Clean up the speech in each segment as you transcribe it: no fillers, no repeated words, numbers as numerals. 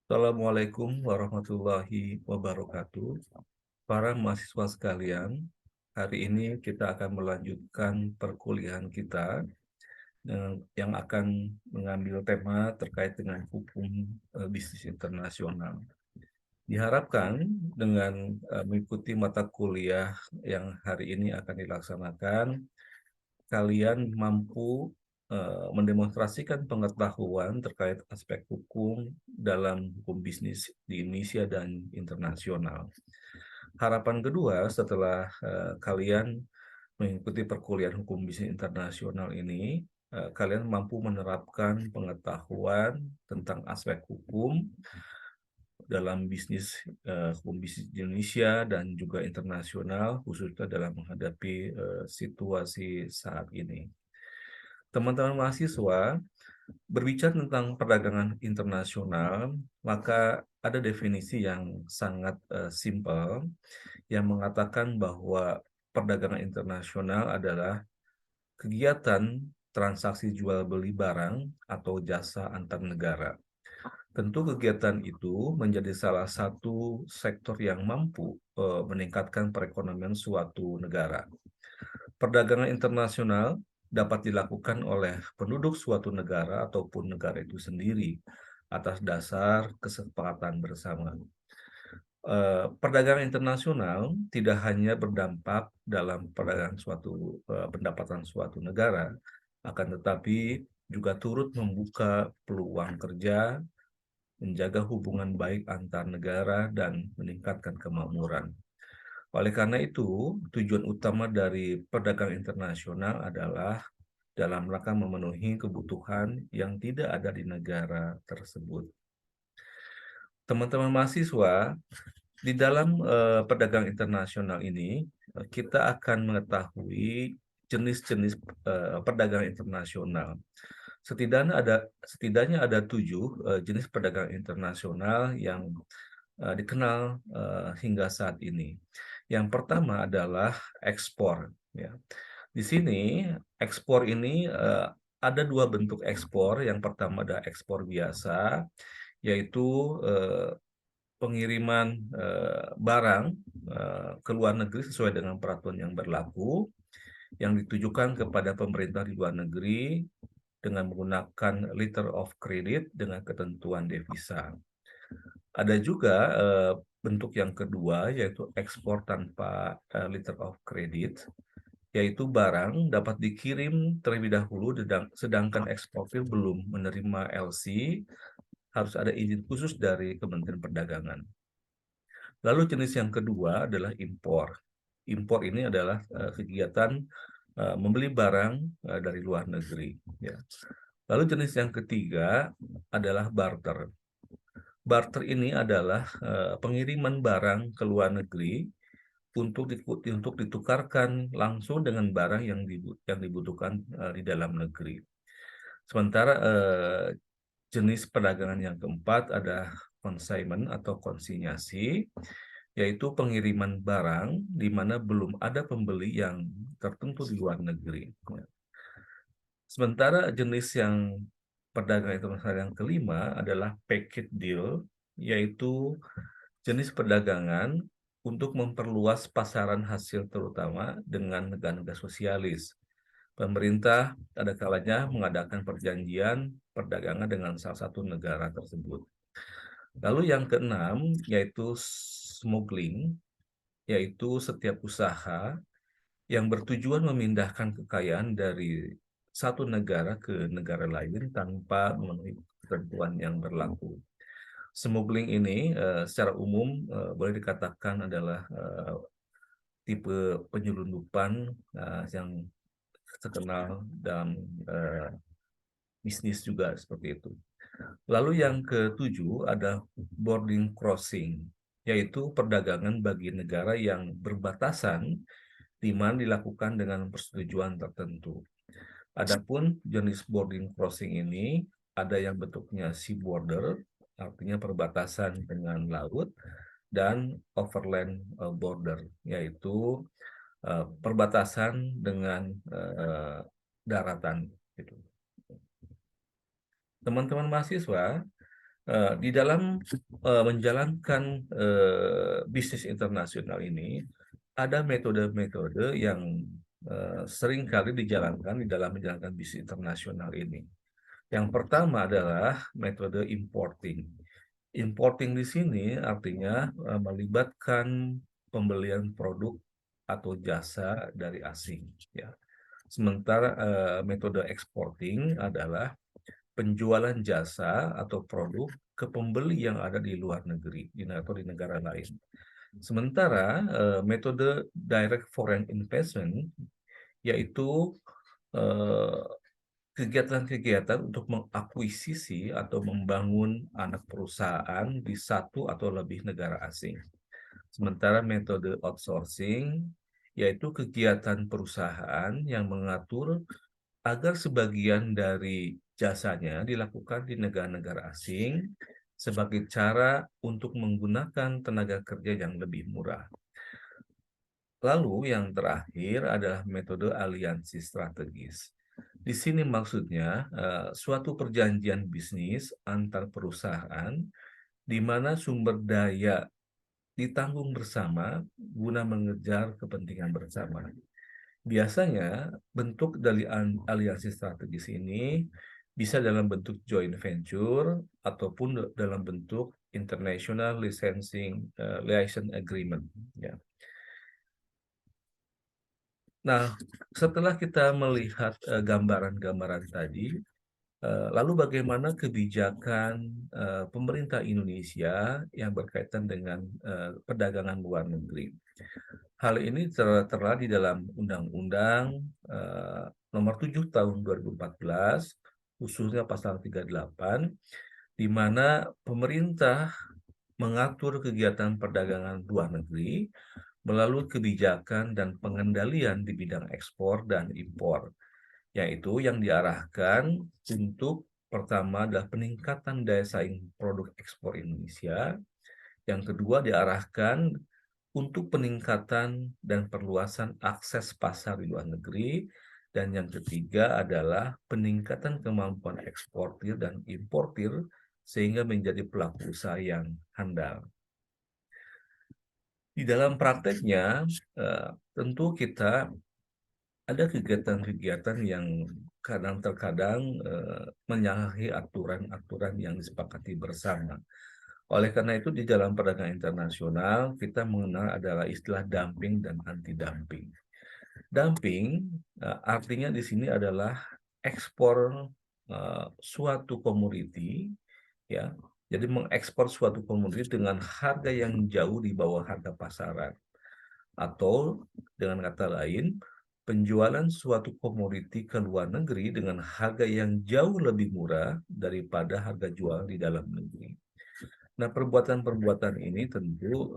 Assalamualaikum warahmatullahi wabarakatuh. Para mahasiswa sekalian, hari ini kita akan melanjutkan perkuliahan kita yang akan mengambil tema terkait dengan hukum bisnis internasional. Diharapkan dengan mengikuti mata kuliah yang hari ini akan dilaksanakan, kalian mampu mendemonstrasikan pengetahuan terkait aspek hukum dalam hukum bisnis di Indonesia dan internasional. Harapan kedua setelah kalian mengikuti perkuliahan hukum bisnis internasional ini, kalian mampu menerapkan pengetahuan tentang aspek hukum dalam bisnis hukum bisnis di Indonesia dan juga internasional, khususnya dalam menghadapi situasi saat ini. Teman-teman mahasiswa, berbicara tentang perdagangan internasional, maka ada definisi yang sangat simpel yang mengatakan bahwa perdagangan internasional adalah kegiatan transaksi jual beli barang atau jasa antar negara. Tentu kegiatan itu menjadi salah satu sektor yang mampu meningkatkan perekonomian suatu negara. Perdagangan internasional dapat dilakukan oleh penduduk suatu negara ataupun negara itu sendiri atas dasar kesepakatan bersama. Perdagangan internasional tidak hanya berdampak dalam perdagangan pendapatan suatu negara, akan tetapi juga turut membuka peluang kerja, menjaga hubungan baik antar negara, dan meningkatkan kemakmuran. Oleh karena itu, tujuan utama dari perdagangan internasional adalah dalam rangka memenuhi kebutuhan yang tidak ada di negara tersebut. Teman-teman mahasiswa, di dalam perdagangan internasional ini, kita akan mengetahui jenis-jenis perdagangan internasional. Setidaknya ada 7 jenis perdagangan internasional yang dikenal hingga saat ini. Yang pertama adalah ekspor. Ya. Di sini ekspor ini ada 2 bentuk ekspor. Yang pertama ada ekspor biasa, yaitu pengiriman barang ke luar negeri sesuai dengan peraturan yang berlaku, yang ditujukan kepada pemerintah di luar negeri dengan menggunakan letter of credit dengan ketentuan devisa. Ada juga bentuk yang kedua, yaitu ekspor tanpa letter of credit, yaitu barang dapat dikirim terlebih dahulu, sedangkan eksportir belum menerima LC, harus ada izin khusus dari Kementerian Perdagangan. Lalu jenis yang kedua adalah impor. Impor ini adalah kegiatan membeli barang dari luar negeri. Ya. Lalu jenis yang ketiga adalah barter. Barter ini adalah pengiriman barang ke luar negeri untuk ditukarkan langsung dengan barang yang dibutuhkan di dalam negeri. Sementara jenis perdagangan yang keempat ada consignment atau konsinyasi, yaitu pengiriman barang di mana belum ada pembeli yang tertentu di luar negeri. Sementara jenis yang perdagangan internasional yang kelima adalah package deal, yaitu jenis perdagangan untuk memperluas pasaran hasil terutama dengan negara-negara sosialis. Pemerintah ada kalanya mengadakan perjanjian perdagangan dengan salah satu negara tersebut. Lalu yang keenam yaitu smuggling, yaitu setiap usaha yang bertujuan memindahkan kekayaan dari satu negara ke negara lain tanpa memenuhi ketentuan yang berlaku. Smuggling ini secara umum boleh dikatakan adalah tipe penyelundupan yang terkenal dalam bisnis juga seperti itu. Lalu yang ketujuh ada boarding crossing, yaitu perdagangan bagi negara yang berbatasan di mana dilakukan dengan persetujuan tertentu. Adapun jenis boarding crossing ini ada yang bentuknya sea border, artinya perbatasan dengan laut, dan overland border, yaitu perbatasan dengan daratan. Gitu. Teman-teman mahasiswa, Di dalam menjalankan bisnis internasional ini, ada metode-metode yang sering kali dijalankan di dalam menjalankan bisnis internasional ini. Yang pertama adalah metode importing. Importing di sini artinya melibatkan pembelian produk atau jasa dari asing. Ya. Sementara metode exporting adalah penjualan jasa atau produk ke pembeli yang ada di luar negeri atau di negara lain. Sementara metode direct foreign investment yaitu eh, kegiatan-kegiatan untuk mengakuisisi atau membangun anak perusahaan di satu atau lebih negara asing. Sementara metode outsourcing yaitu kegiatan perusahaan yang mengatur agar sebagian dari jasanya dilakukan di negara-negara asing sebagai cara untuk menggunakan tenaga kerja yang lebih murah. Lalu yang terakhir adalah metode aliansi strategis. Di sini maksudnya suatu perjanjian bisnis antar perusahaan di mana sumber daya ditanggung bersama guna mengejar kepentingan bersama. Biasanya bentuk dari aliansi strategis ini bisa dalam bentuk joint venture ataupun dalam bentuk international licensing license agreement. Ya. Nah, setelah kita melihat gambaran-gambaran tadi, lalu bagaimana kebijakan pemerintah Indonesia yang berkaitan dengan perdagangan luar negeri? Hal ini tertera di dalam Undang-Undang Nomor 7 Tahun 2014, khususnya pasal 38, di mana pemerintah mengatur kegiatan perdagangan luar negeri melalui kebijakan dan pengendalian di bidang ekspor dan impor, yaitu yang diarahkan untuk pertama adalah peningkatan daya saing produk ekspor Indonesia, yang kedua diarahkan untuk peningkatan dan perluasan akses pasar di luar negeri, dan yang ketiga adalah peningkatan kemampuan eksportir dan importir sehingga menjadi pelaku usaha yang handal. Di dalam prakteknya, tentu kita ada kegiatan-kegiatan yang kadang terkadang menyalahi aturan-aturan yang disepakati bersama. Oleh karena itu, di dalam perdagangan internasional, kita mengenal adalah istilah dumping dan anti-dumping. Dumping artinya di sini adalah ekspor suatu komoditi, ya. Jadi mengekspor suatu komoditi dengan harga yang jauh di bawah harga pasaran. Atau dengan kata lain, penjualan suatu komoditi ke luar negeri dengan harga yang jauh lebih murah daripada harga jual di dalam negeri. Nah, perbuatan-perbuatan ini tentu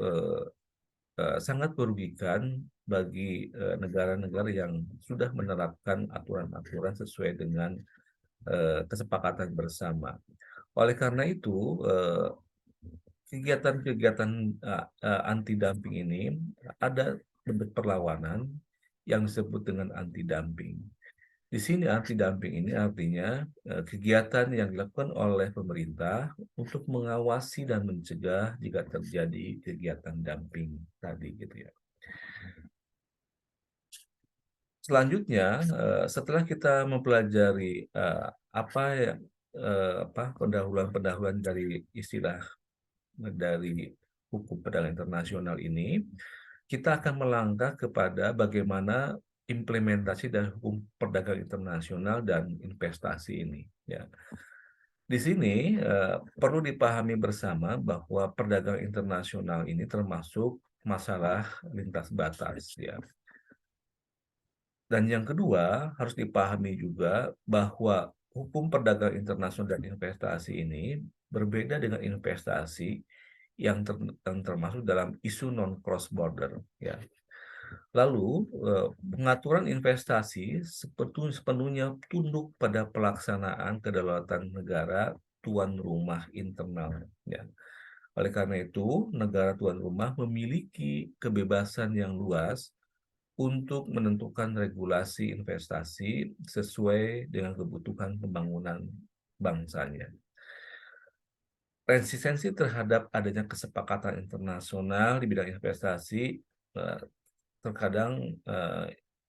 sangat merugikan bagi negara-negara yang sudah menerapkan aturan-aturan sesuai dengan kesepakatan bersama. Oleh karena itu, kegiatan-kegiatan anti-dumping ini ada bentuk perlawanan yang disebut dengan anti-dumping. Di sini anti-dumping ini artinya kegiatan yang dilakukan oleh pemerintah untuk mengawasi dan mencegah jika terjadi kegiatan dumping tadi gitu ya. Selanjutnya, setelah kita mempelajari apa ya pendahuluan-pendahuluan dari istilah dari hukum perdagangan internasional ini, kita akan melangkah kepada bagaimana implementasi dari hukum perdagangan internasional dan investasi ini. Ya. Di sini perlu dipahami bersama bahwa perdagangan internasional ini termasuk masalah lintas batas. Ya. Dan yang kedua, harus dipahami juga bahwa hukum perdagangan internasional dan investasi ini berbeda dengan investasi yang termasuk dalam isu non cross border ya. Lalu pengaturan investasi sepenuhnya tunduk pada pelaksanaan kedaulatan negara tuan rumah internal ya. Oleh karena itu, negara tuan rumah memiliki kebebasan yang luas untuk menentukan regulasi investasi sesuai dengan kebutuhan pembangunan bangsanya. resistensi terhadap adanya kesepakatan internasional di bidang investasi eh, terkadang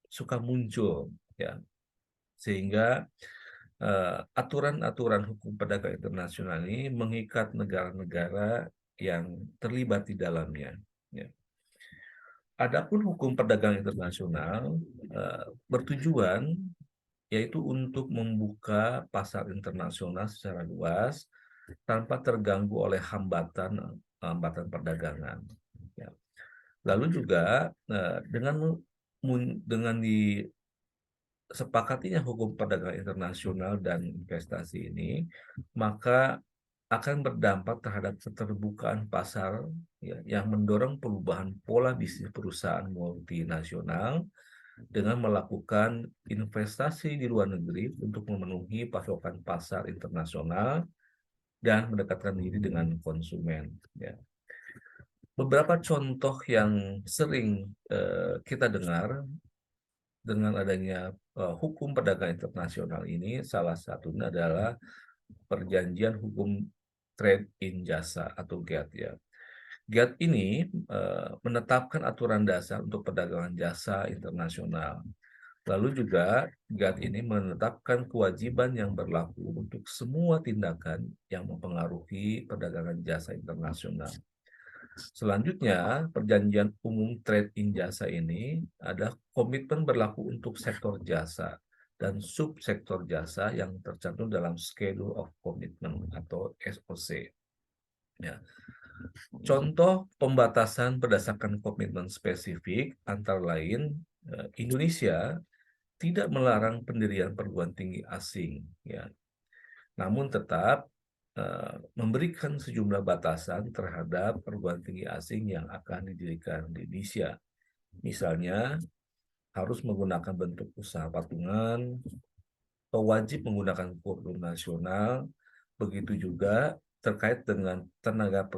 suka muncul, ya, sehingga aturan-aturan hukum perdagangan internasional ini mengikat negara-negara yang terlibat di dalamnya. Ya. Adapun hukum perdagangan internasional bertujuan yaitu untuk membuka pasar internasional secara luas tanpa terganggu oleh hambatan perdagangan. Ya. Lalu juga dengan disepakatinya hukum perdagangan internasional dan investasi ini, maka akan berdampak terhadap keterbukaan pasar, ya, yang mendorong perubahan pola bisnis perusahaan multinasional dengan melakukan investasi di luar negeri untuk memenuhi pasokan pasar internasional dan mendekatkan diri dengan konsumen. Ya. Beberapa contoh yang sering kita dengar dengan adanya hukum perdagangan internasional ini, salah satunya adalah Perjanjian Hukum Trade in Jasa atau GATT, ya. GATT ini menetapkan aturan dasar untuk perdagangan jasa internasional. Lalu juga GATT ini menetapkan kewajiban yang berlaku untuk semua tindakan yang mempengaruhi perdagangan jasa internasional. Selanjutnya, Perjanjian Umum Trade in Jasa ini ada komitmen berlaku untuk sektor jasa dan subsektor jasa yang tercantum dalam Schedule of Commitment atau SOC. Ya. Contoh pembatasan berdasarkan komitmen spesifik antara lain Indonesia tidak melarang pendirian perguruan tinggi asing, ya, namun tetap memberikan sejumlah batasan terhadap perguruan tinggi asing yang akan didirikan di Indonesia. Misalnya, harus menggunakan bentuk usaha patungan, atau wajib menggunakan kurikulum nasional, begitu juga terkait dengan tenaga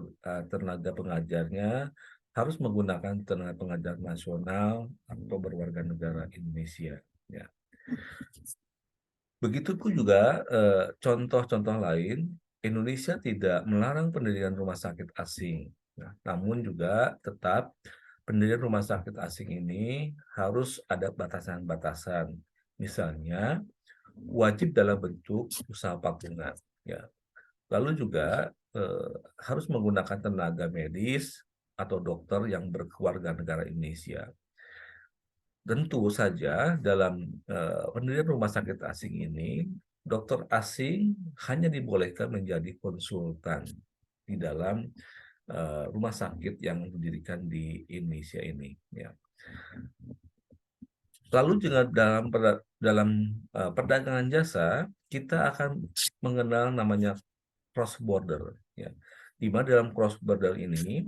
pengajarnya harus menggunakan tenaga pengajar nasional atau berwarga negara Indonesia. Ya. Begitupun juga contoh-contoh lain, Indonesia tidak melarang pendirian rumah sakit asing. Nah, namun juga tetap pendirian rumah sakit asing ini harus ada batasan-batasan. Misalnya, wajib dalam bentuk usaha patungan. Ya. Lalu juga harus menggunakan tenaga medis atau dokter yang berkeluarga negara Indonesia. Tentu saja dalam pendirian rumah sakit asing ini, dokter asing hanya dibolehkan menjadi konsultan di dalam rumah sakit yang didirikan di Indonesia ini. Ya. Lalu juga dalam perdagangan jasa, kita akan mengenal namanya cross border. Ya. Di mana dalam cross border ini,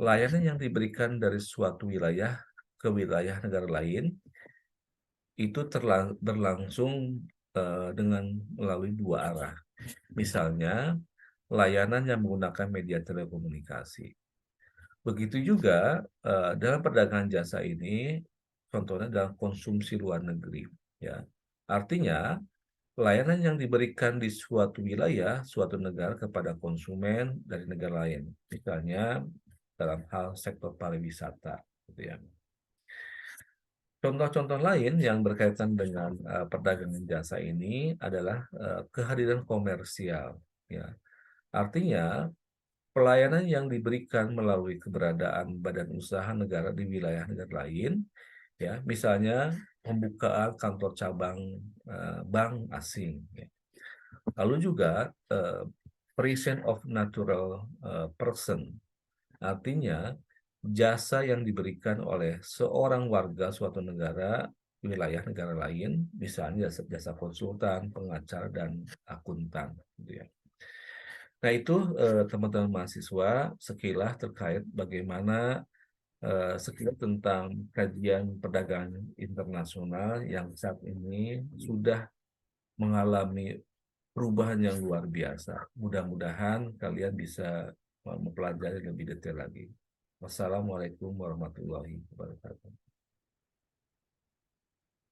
layanan yang diberikan dari suatu wilayah ke wilayah negara lain itu berlangsung dengan melalui dua arah. Misalnya, layanan yang menggunakan media telekomunikasi. Begitu juga dalam perdagangan jasa ini, contohnya dalam konsumsi luar negeri. Ya. Artinya, layanan yang diberikan di suatu wilayah, suatu negara kepada konsumen dari negara lain. Misalnya, dalam hal sektor pariwisata. Gitu ya. Contoh-contoh lain yang berkaitan dengan perdagangan jasa ini adalah kehadiran komersial. Ya. Artinya, pelayanan yang diberikan melalui keberadaan badan usaha negara di wilayah negara lain, ya, misalnya pembukaan kantor cabang bank asing. Ya. Lalu juga present of natural person, artinya jasa yang diberikan oleh seorang warga suatu negara, wilayah negara lain, misalnya jasa konsultan, pengacara, dan akuntan. Gitu ya. Nah itu teman-teman mahasiswa sekilas terkait bagaimana sekilas tentang kajian perdagangan internasional yang saat ini sudah mengalami perubahan yang luar biasa. Mudah-mudahan kalian bisa mempelajari lebih detail lagi. Wassalamualaikum warahmatullahi wabarakatuh.